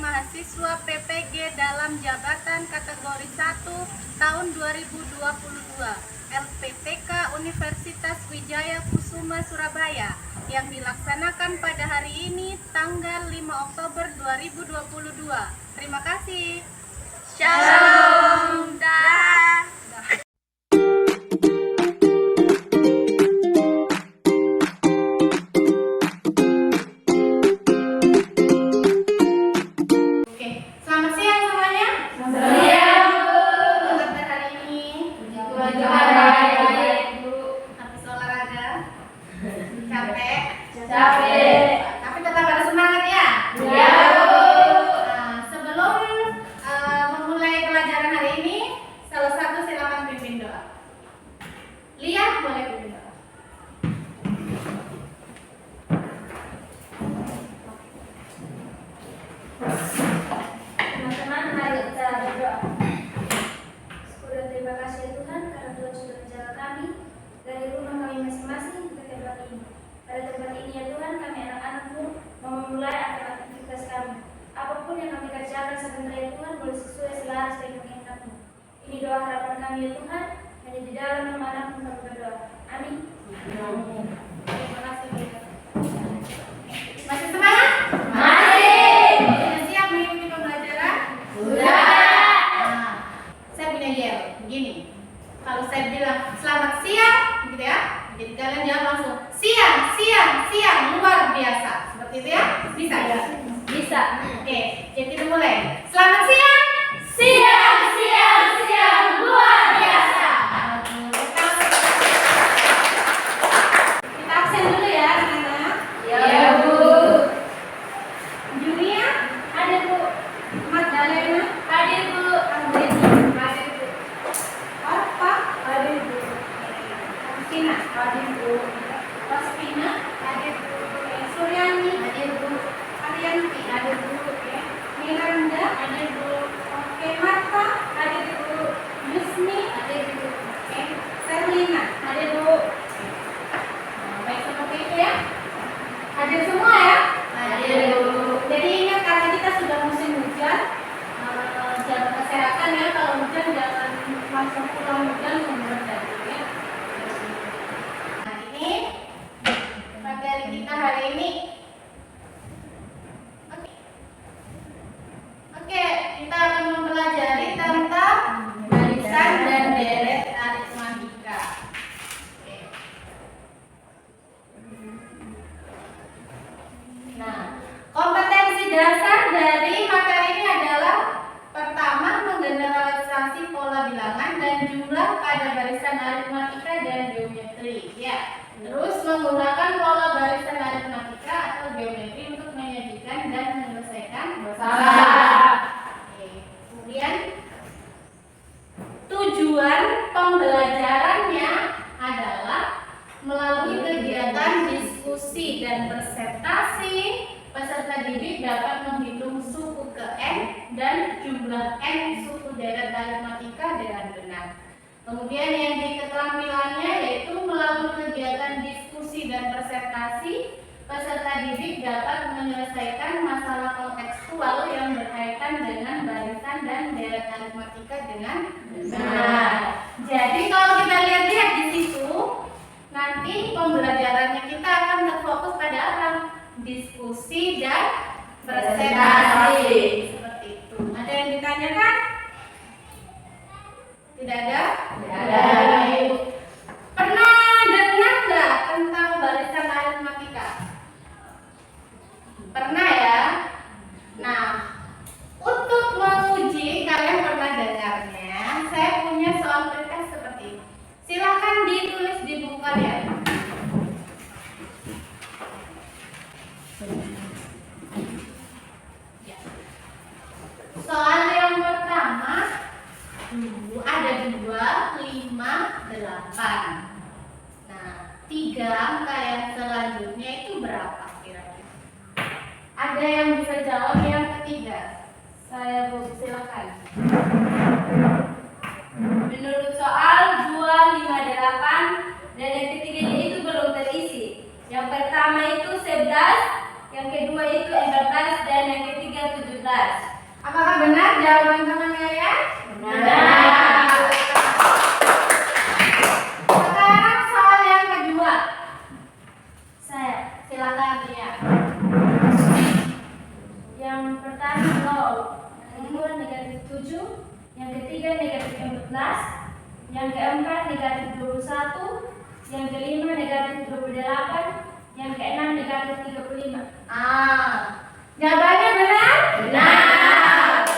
mahasiswa PPG dalam jabatan kategori 1 tahun 2022 LPTK Universitas Wijaya Kusuma Surabaya yang dilaksanakan pada hari ini tanggal 5 Oktober 2022. Terima kasih. Shalom. Dah. Selamat siang semuanya. Selamat siang, Bu. Kabar hari ini? Puji Tuhan. Habis olahraga? Capek? Capek. Tapi tetap ada semangat ya? Iya, Bu. Sebelum memulai pelajaran hari ini, salah satu silakan pimpin doa. Lihat, boleh pimpin doa. Teman-teman, mari kita berdoa. Syukur dan terima kasih ya Tuhan karena Tuhan sudah menjaga kami dari rumah kami masing-masing ke tempat ini. Pada tempat ini ya Tuhan, kami anak-anak-Mu mau memulai aktivitas kami. Apapun yang kami kerjakan sebentar ya Tuhan, boleh sesuai selaras dengan kehendak-Mu. Ini doa harapan kami ya Tuhan, hanya di dalam nama Anak-Mu kami berdoa. Amin. Terima kasih. Masih semangat? Masih. Sudah siap mengikuti pembelajaran? Sudah. Saya punya yel, begini. Kalau saya bilang selamat siang, gitu ya. Jadi kalian jawab langsung siang, siang, siang, luar biasa. Seperti itu ya? Bisa ya? Bisa. Oke, jadi kita mulai. Selamat siang. Siang, siang, siang, luar biasa. Kita absen dulu ya, anak-anak. Ya, Bu. Junia, Ada Bu. Magdalena, Hadir Bu. Andreni, hadir Bu. Apa? Hadir Bu. Agustina, hadir Bu. Rospina, hadir Bu. Suryani, hadir Bu. Ariyanti, hadir Bu. Miranda, hadir Bu. Oke, Marta, hadir Bu. Yusni, hadir Bu. Oke, Serlina, hadir Bu. Baik seperti itu ya. Hadir semua ya. Hadir Bu. Jadi ingat karena kita sudah musim hujan, jaga kesehatan ya. Kalau hujan jangan langsung pulang hujan kemudian tadi ya. Nah ini materi kita hari ini. Oke, kita akan mempelajari tentang barisan dan deret aritmatika. Oke. Nah, kompetensi dasar dari materi ini adalah pertama menggeneralisasi pola bilangan dan jumlah pada barisan aritmatika dan geometri ya. Terus menggunakan pola barisan aritmatika atau geometri untuk menyajikan dan menyelesaikan masalah. Oke. Kemudian tujuan pembelajarannya adalah melalui kegiatan diskusi dan presentasi, peserta didik dapat menghitung suku ke N dan jumlah N suku deret aritmatika dengan benar. Kemudian yang di keterampilannya yaitu melalui kegiatan diskusi dan presentasi, peserta didik dapat menyelesaikan masalah kontekstual yang berkaitan dengan barisan dan deret aritmatika dengan benar. Jadi kalau kita lihat-lihat di situ, nanti pembelajarannya kita akan terfokus pada apa? Diskusi dan presentasi. Seperti itu. Ada yang ditanyakan? Tidak ada? Tidak ada. Baik. Pernah dengar nggak tentang barisan aritmatika? Pernah ya? Nah, untuk menguji kalian pernah dengarnya, saya punya soal pretest seperti ini. Silakan ditulis di buku kalian. Ya. Soal yang pertama ada 2, 5, 8. Nah, 3 angka yang selanjutnya itu berapa kira-kira? Ada yang bisa jawab yang ketiga? Saya silakan. Menurut soal 258 dan yang ketiganya itu belum terisi. Yang pertama itu 11, yang kedua itu 14 dan yang ketiga 17. Apakah benar jawaban teman kalian? Benar. Sekarang soal yang kedua. Saya. Silakan ya. Yang pertama 0, yang kedua -7, yang ketiga -14, yang keempat -21, yang kelima -28, yang keenam -35. Jawabannya benar? Benar.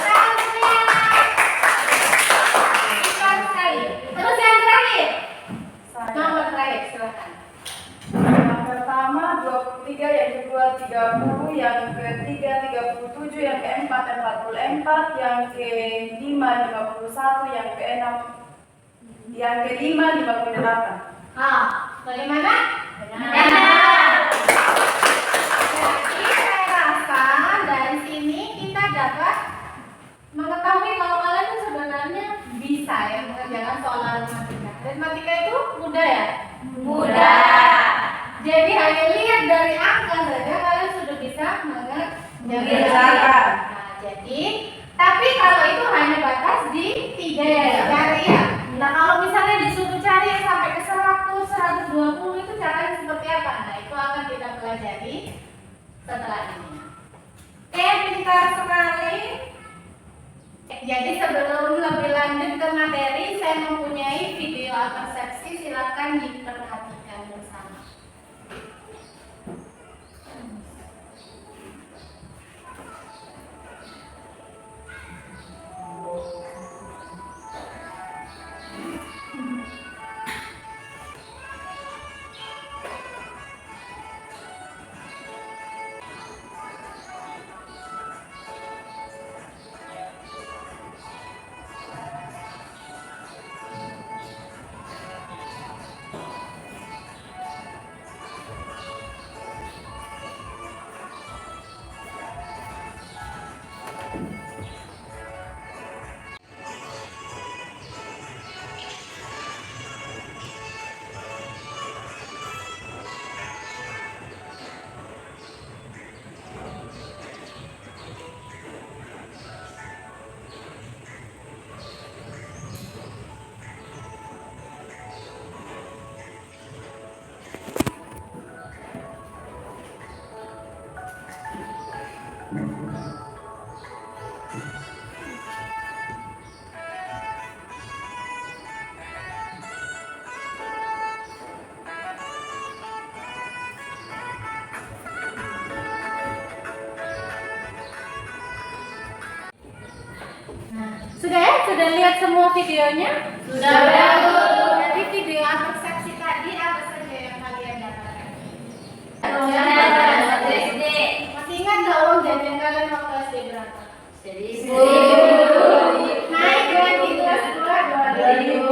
Cepat sekali. Terus yang terakhir. Nomor terakhir, silakan. Yang pertama 23, yang kedua 30, yang ketiga 37, yang keempat 44, yang kelima 51, yang keenam, yang kelima 58. Bagaimana? Benar. Jadi saya rasa dari sini kita dapat mengetahui kalau kalian itu sebenarnya bisa ya mengerjakan soal aritmatika. Aritmatika itu mudah ya? Mudah. Jadi hanya lihat dari angka saja kalian sudah bisa Mengerjakan. Nah, jadi tapi kalau itu hanya batas di 3 ya, cari ya. Nah, kalau misalnya disuruh cari yang sampai ke 100, 120 itu caranya seperti apa? Nah, itu akan kita pelajari setelah ini. Oke, pintar sekali. Jadi sebelum lebih lanjut ke materi, saya mempunyai video persepsi, silakan diperhatikan bersama. Sudah ya? Sudah lihat semua videonya? Sudah, Bu. Jadi video persepsi tadi apa saja yang kalian dapatkan? Satu SD. Masih ingat nggak uang jajan kalian waktu SD berapa? Seribu. Naik lagi kelas 2 2000.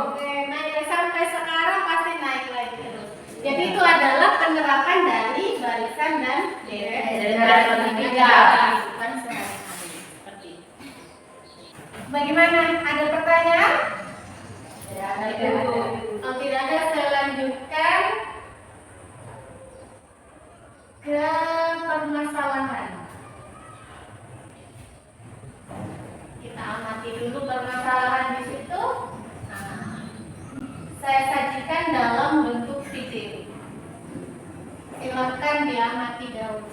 Oke, naik sampai sekarang pasti naik lagi terus. Jadi itu adalah penerapan dari barisan dan deret Aritmatika. kehidupan sehari-hari. Seperti itu. Bagaimana? Ada pertanyaan? Tidak ada, Bu. Kalau tidak ada, saya lanjutkan ke permasalahan. Kita amati dulu permasalahan di situ. Nah, saya sajikan dalam bentuk video. Silakan diamati dahulu.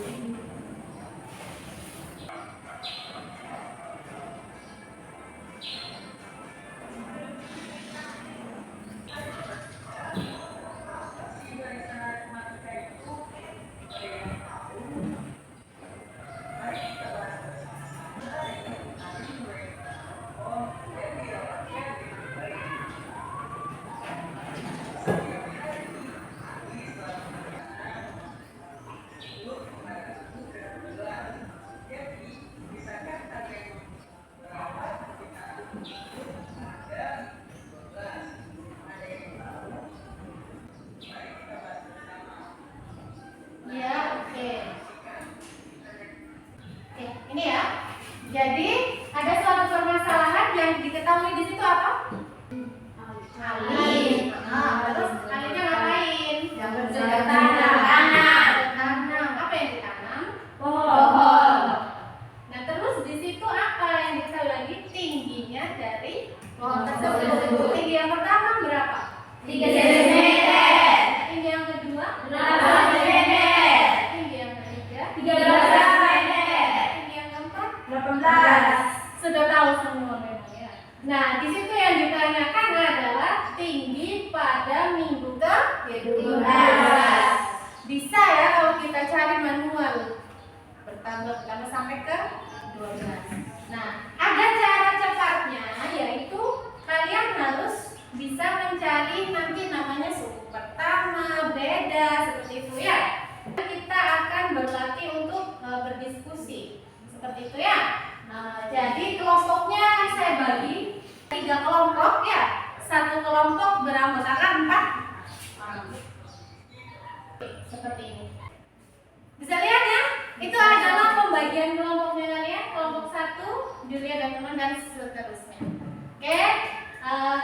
Ya, oke. Oke, ini ya. Jadi ada suatu permasalahan yang diketahui di situ apa? Kali. Terus kalinya ngapain? Yang bercocok tanam. Tanam. Apa yang ditanam? Pohon. Nah, terus tingginya dari pohon tersebut. Tinggi yang pertama berapa? 3 cm. Tinggi yang kedua? 8 cm. Tinggi yang ketiga? 13 cm. Tinggi yang keempat? 18. Sudah tahu semua memang ya. Nah, di situ yang ditanyakan adalah tinggi pada minggu ke-12. Bisa ya kalau kita cari manual. Bertambah sampai ke 12. Nah, ada cara cepatnya, yaitu kalian harus bisa mencari nanti namanya suku pertama, beda, seperti itu ya. Kita akan berlatih untuk berdiskusi seperti itu ya. Jadi kelompoknya akan saya bagi 3 kelompok ya. Satu kelompok beranggotakan 4 orang. Seperti ini. Bisa lihat ya? Itu adalah pembagian kelompoknya kalian. Kelompok 1, Julia dan teman dan seterusnya. Oke?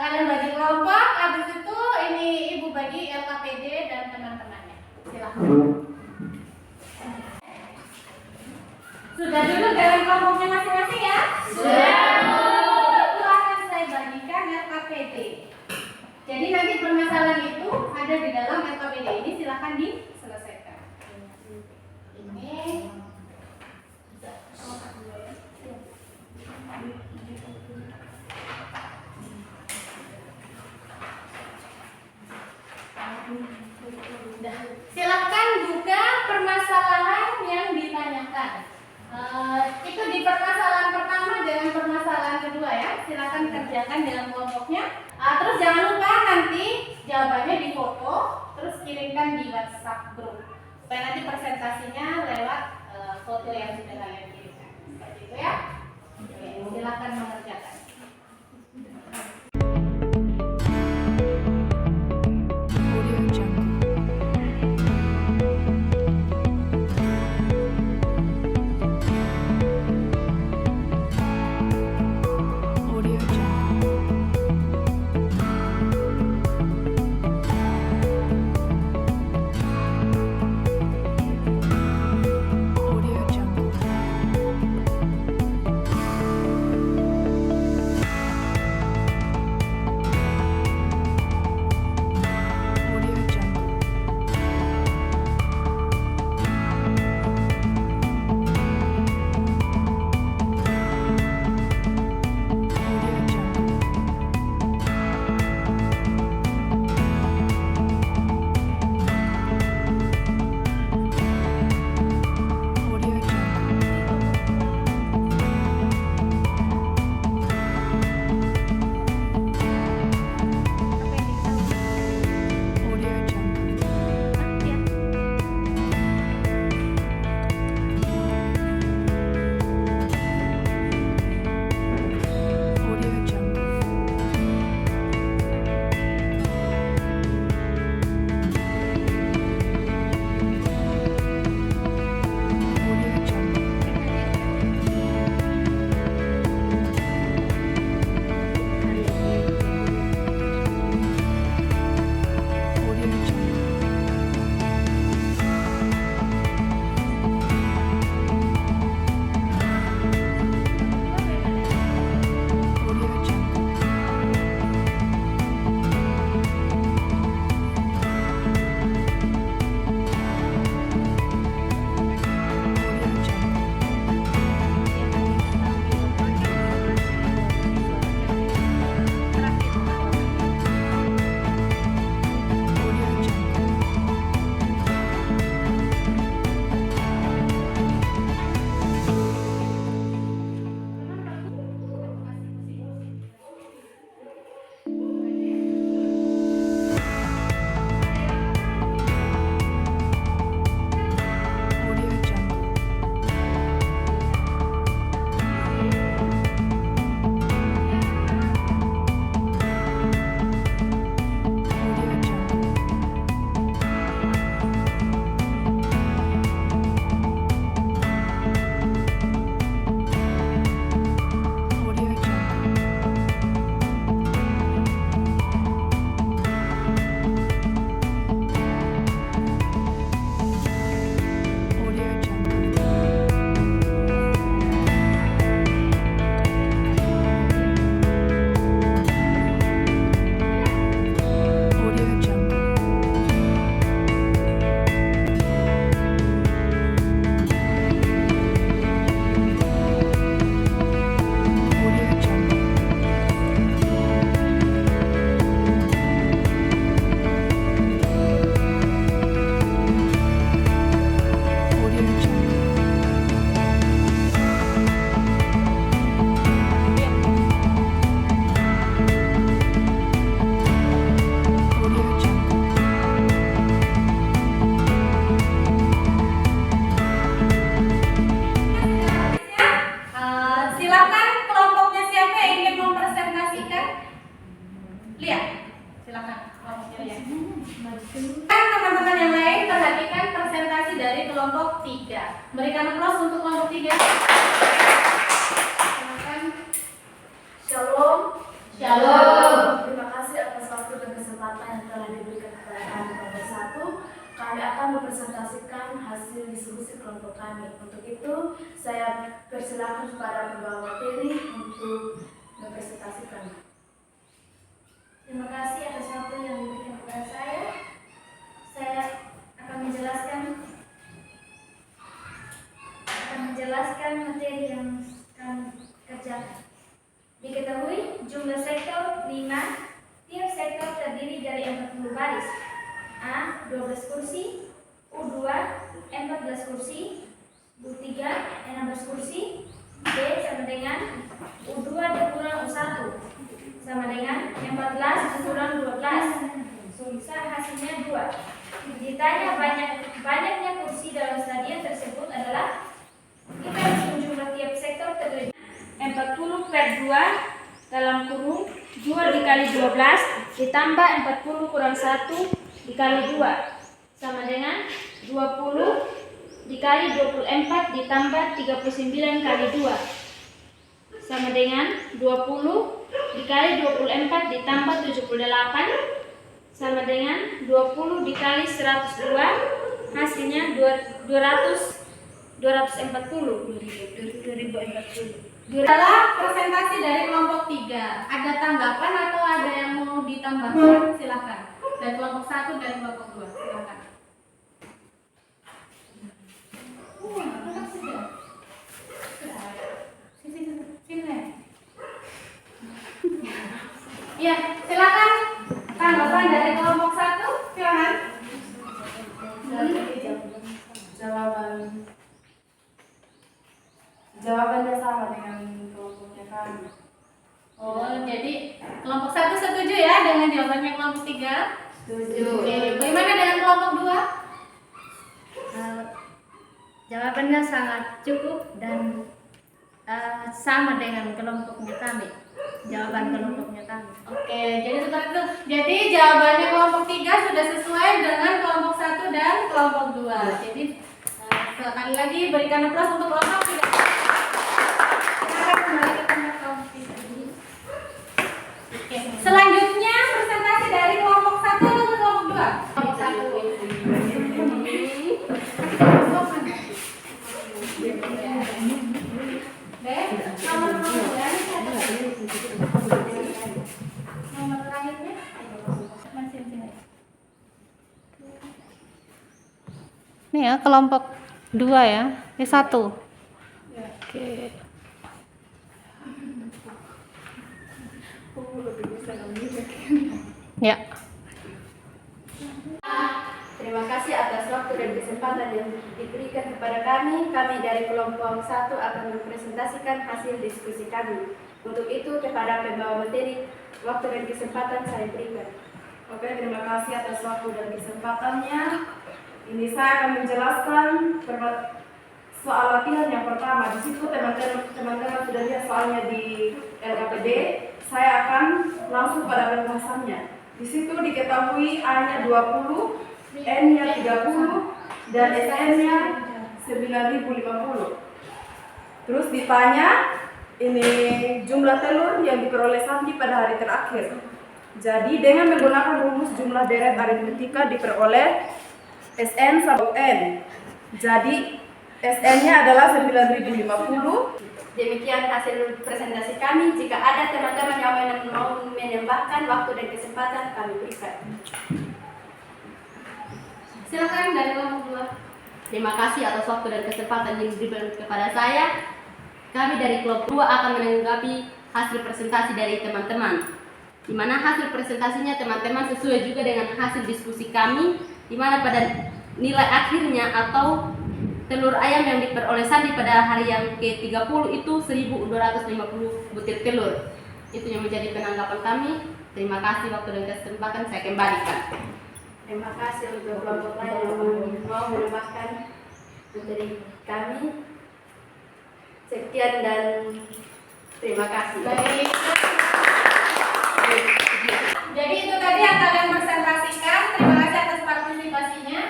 Kalian bagi kelompok. Habis itu ini ibu bagi LKPD dan teman-temannya. Silahkan. Sudah dulu dalam kelompoknya masing-masing ya? Sudah. Itu akan saya bagikan LKPD. Jadi nanti permasalahan itu ada di dalam LKPD ini, silahkan diselesaikan. Ini silakan buka permasalahan yang ditanyakan. Itu di permasalahan pertama dengan permasalahan kedua ya. Silakan kerjakan dalam kelompoknya. Terus jangan lupa nanti jawabannya difoto, terus kirimkan di WhatsApp grup supaya nanti presentasinya lewat foto yang sudah kalian kirimkan. Seperti itu ya. Oke, silakan mengerjakan. Audio Jungle. Audio Jungle. Audio Jungle. silakan kelompoknya siapa yang ingin mempresentasikan? Lihat, silakan kelompoknya lihat. Teman-teman yang lain perhatikan presentasi dari kelompok 3. Berikan aplaus untuk kelompok 3. Silakan. Shalom. Shalom. Terima kasih atas waktu dan kesempatan yang telah diberikan kepada kami kelompok 1. Kami akan mempresentasikan hasil diskusi kelompok kami. Untuk itu, saya persilakan kepada pembawa materi untuk mempresentasikan. Terima kasih atas waktu yang diberikan kepada saya. Saya akan menjelaskan materi yang kami kerjakan. Diketahui jumlah sektor 5, tiap sektor terdiri dari 40 baris. A. 12 kursi, U2 14 kursi, U3 16 kursi, B sama dengan U2 dikurang U1 sama dengan 14 dikurang 12. Hasilnya 2. Ditanya banyaknya kursi dalam stadion tersebut adalah, kita hitung jumlah tiap sektor terdiri 40 per 2 dalam kurung 2 dikali 12 ditambah 40 kurang 1 dikali 2 sama dengan 20 dikali 24 ditambah 39 kali 2 sama dengan 20 dikali 24 ditambah 78 sama dengan 20 dikali 102, hasilnya 2040. Adalah presentasi dari kelompok 3. Ada tanggapan atau ada yang mau ditambahkan? Silakan. Dari kelompok 1 dan kelompok 2. Silakan. Sini. Ya, silakan. Tanggapan dari kelompok 1. Silakan. Jawabannya sama dengan kelompoknya kami. Oh, jadi kelompok 1 setuju ya dengan jawabannya kelompok 3? Setuju. Oke, bagaimana dengan kelompok 2? Jawabannya sangat cukup dan sama dengan kelompoknya kami. Jawaban kelompoknya kami. Oke, jadi seperti itu. Jadi jawabannya kelompok 3 sudah sesuai dengan kelompok 1 dan kelompok 2. Jadi sekali lagi berikan aplaus untuk kelompok 3. Silakan kembali ke tempat kelompok 3. Oke, selanjutnya presentasi dari kelompok 1 atau kelompok 2? Kelompok 1. Nomor terakhirnya masih sini. Ini ya kelompok 2 ya. Ini 1. Oke. Ya. Terima kasih atas waktu dan kesempatan yang diberikan kepada kami. Kami dari kelompok 1 akan mempresentasikan hasil diskusi kami. Untuk itu, kepada pembawa materi, waktu dan kesempatan saya berikan. Oke, terima kasih atas waktu dan kesempatannya. Ini saya akan menjelaskan soal latihan yang pertama. Di situ teman-teman sudah lihat soalnya di LKPD. Saya akan langsung pada pembahasannya. Di situ diketahui A-nya 20, N-nya 30, dan SN-nya 9.050. Terus ditanya, ini jumlah telur yang diperoleh Santi pada hari terakhir. Jadi dengan menggunakan rumus jumlah deret aritmetika diperoleh SN sama N. Jadi SN-nya adalah 9.050. Demikian hasil presentasi kami. Jika ada teman-teman yang mau menambahkan waktu dan kesempatan, kami berikan. Silakan dari kelompok 2. Terima kasih atas waktu dan kesempatan yang diberikan kepada saya. Kami dari kelompok 2 akan menanggapi hasil presentasi dari teman-teman. Di mana hasil presentasinya teman-teman sesuai juga dengan hasil diskusi kami, di mana pada nilai akhirnya atau telur ayam yang diperoleh Sandi pada hari yang ke-30 itu 1.250 butir telur. Itu yang menjadi penanggapan kami. Terima kasih waktu dan kesempatan, saya kembalikan. Terima kasih untuk kelompok lain yang mau menambahkan materi kami. Sekian dan Terima kasih. Baik. Jadi itu tadi yang kalian presentasikan. Terima kasih atas partisipasinya.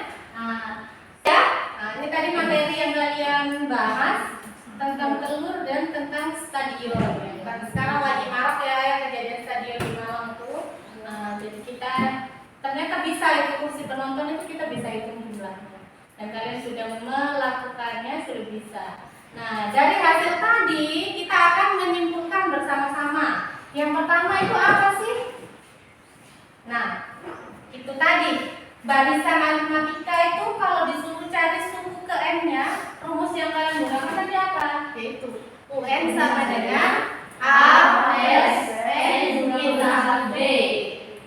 Ini tadi materi yang kalian bahas tentang telur dan tentang stadion. Karena sekarang lagi marak ya kejadian stadion di Malang tuh. Jadi kita ternyata bisa itu kursi penonton itu kita bisa hitung jumlahnya. Dan kalian sudah melakukannya, sudah bisa. Nah, dari hasil tadi kita akan menyimpulkan bersama-sama. Yang pertama itu apa sih? Nah, itu tadi barisan aritmatika itu kalau disuruh cari suku ke n-nya, rumus yang kalian gunakan tadi apa? Yaitu UN sama dengan A plus N ditambah B.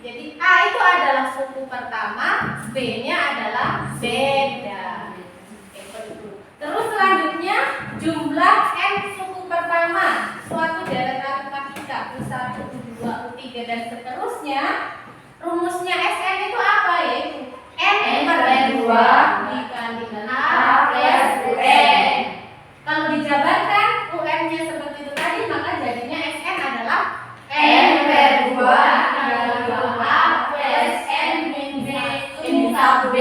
Jadi A itu adalah suku pertama, B-nya adalah beda. Terus selanjutnya jumlah n suku pertama suatu deret aritmatika U1, U2, U3 dan seterusnya. Rumusnya Sn itu apa? Yaitu n per 2 dikali A plus UN. Kalau dijabarkan UN-nya seperti itu tadi, maka jadinya Sn adalah n per 2 dikali A plus N min B min 1B.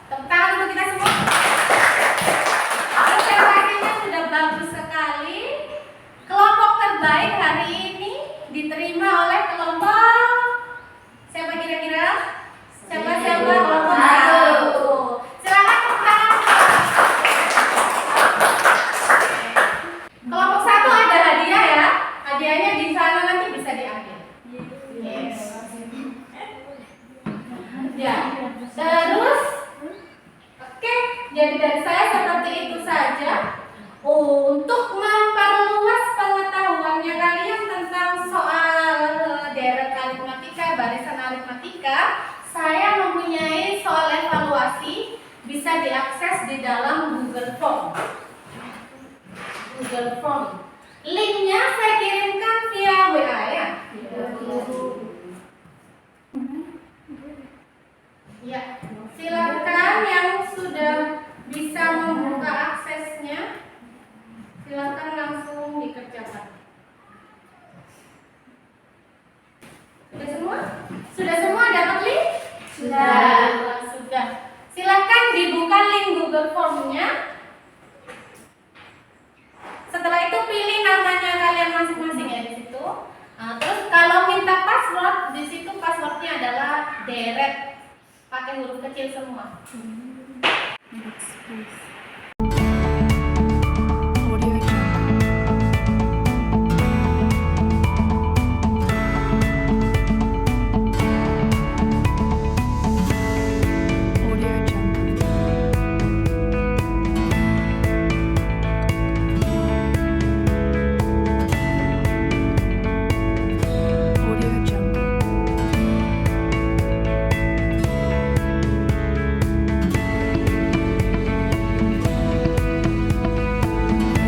Tepuk tangan untuk kita semua. Presentasinya sudah bagus sekali. Kelompok terbaik hari ini diterima oleh kelompok siapa kira-kira? Siapa kelompok 1. Silakan tepuk tangan. Kelompok 1 ada hadiah ya. Hadiahnya di sana nanti bisa diambil. Yes. Ya. Terus oke, jadi dari saya seperti itu saja. Untuk memperluas pengetahuannya kalian tentang soal deret aritmatika, barisan aritmatika, saya mempunyai soal evaluasi bisa diakses di dalam Google Form. Google Form. Linknya saya kirimkan via WA ya. Ya, silakan yang sudah bisa membuka aksesnya, silakan langsung dikerjakan. Sudah semua? Sudah semua dapat link? Sudah. Silakan dibuka link Google Form-nya. Setelah itu pilih namanya kalian masing-masing ya di situ. Terus kalau minta password, di situ passwordnya adalah deret. Pakai huruf kecil semua. Audio Jungle. Audio Jungle. Audio Jungle.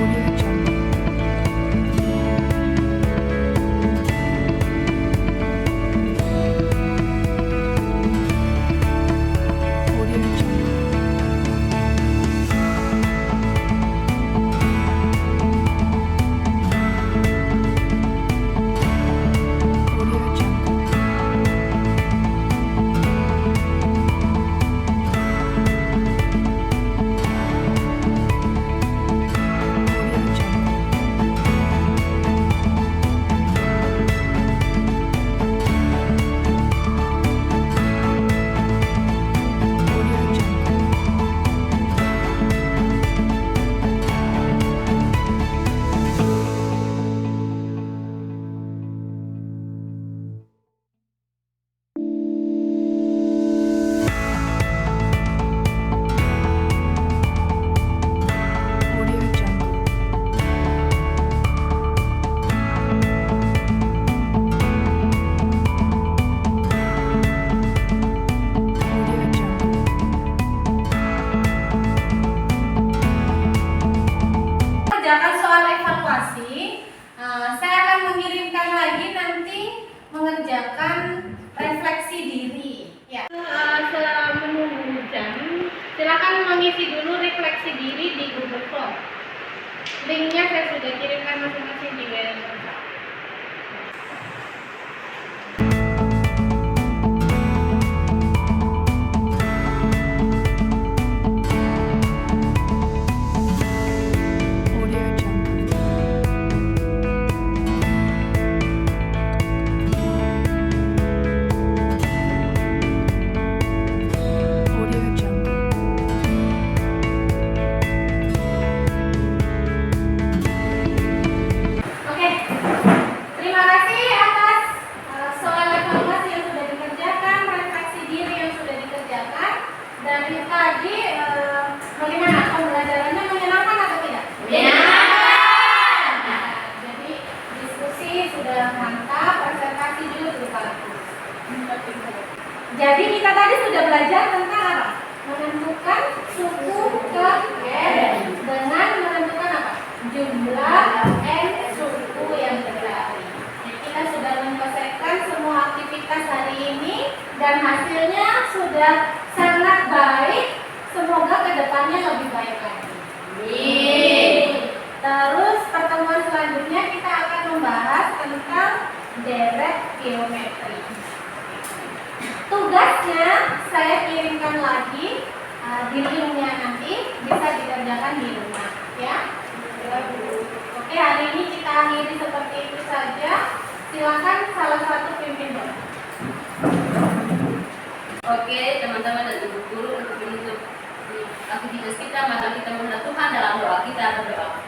Audio Jungle. Audio Jungle. Audio Jungle. Audio Jungle. Audio Jungle. Audio Jungle. Audio Jungle. Kerjakan soal evaluasi. Saya akan mengirimkan lagi nanti mengerjakan refleksi diri. Ya. Selama menunggu jam, silakan mengisi dulu refleksi diri di Google Form. Linknya saya sudah kirimkan masing-masing di WA. sudah mantap, presentasi juga sudah bagus. Jadi kita tadi sudah belajar tentang apa? Menentukan suku ke N dengan menentukan apa? Jumlah N suku yang terjadi. Kita sudah menyelesaikan semua aktivitas hari ini dan hasilnya sudah sangat baik. Semoga kedepannya lebih baik lagi. Terus pertemuan selanjutnya kita akan membahas tentang deret geometri. Tugasnya saya kirimkan lagi di linknya, nanti bisa dikerjakan di rumah ya. Oke, hari ini kita akhiri seperti itu saja. Silakan salah satu pimpin doa. Oke, teman-teman dan ibu guru, untuk menutup aktivitas kita, mari kita menghadap Tuhan dalam doa. Kita berdoa.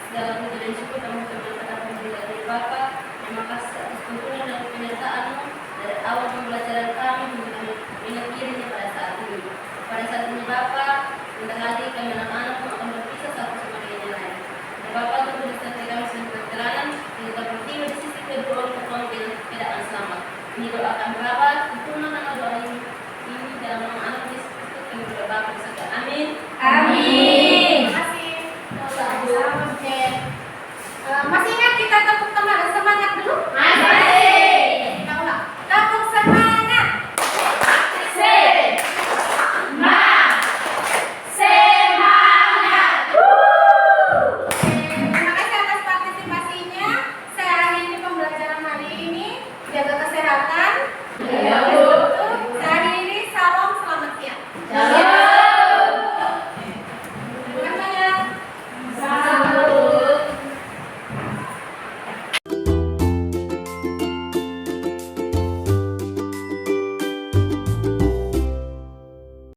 Segala puji dan syukur kami kepada Pemberian dari Bapa. Terima kasih atas tuntunan dan penyertaan-Mu dari awal pembelajaran kami hingga ingat dirinya pada saat ini. Pada saat ini Bapa, sebentar lagi kami anak-anak akan berpisah satu sama dengan yang lain. Dan Bapa tentu disertai kami sebagai perjalanan, hingga bertiba di sisi kedua untuk dengan keadaan selamat. Ini doa kami Bapa, tuntunan doa ini dalam nama anak Yesus Kristus kami berdoa bersama. Amin. Amin. Terima kasih. Oke. Masih ingat kita tepuk tangan semangat dulu? Masih. Kita ulang. Tepuk semangat. Semangat. Terima kasih atas partisipasinya. Saya akhiri pembelajaran hari ini. Jaga kesehatan.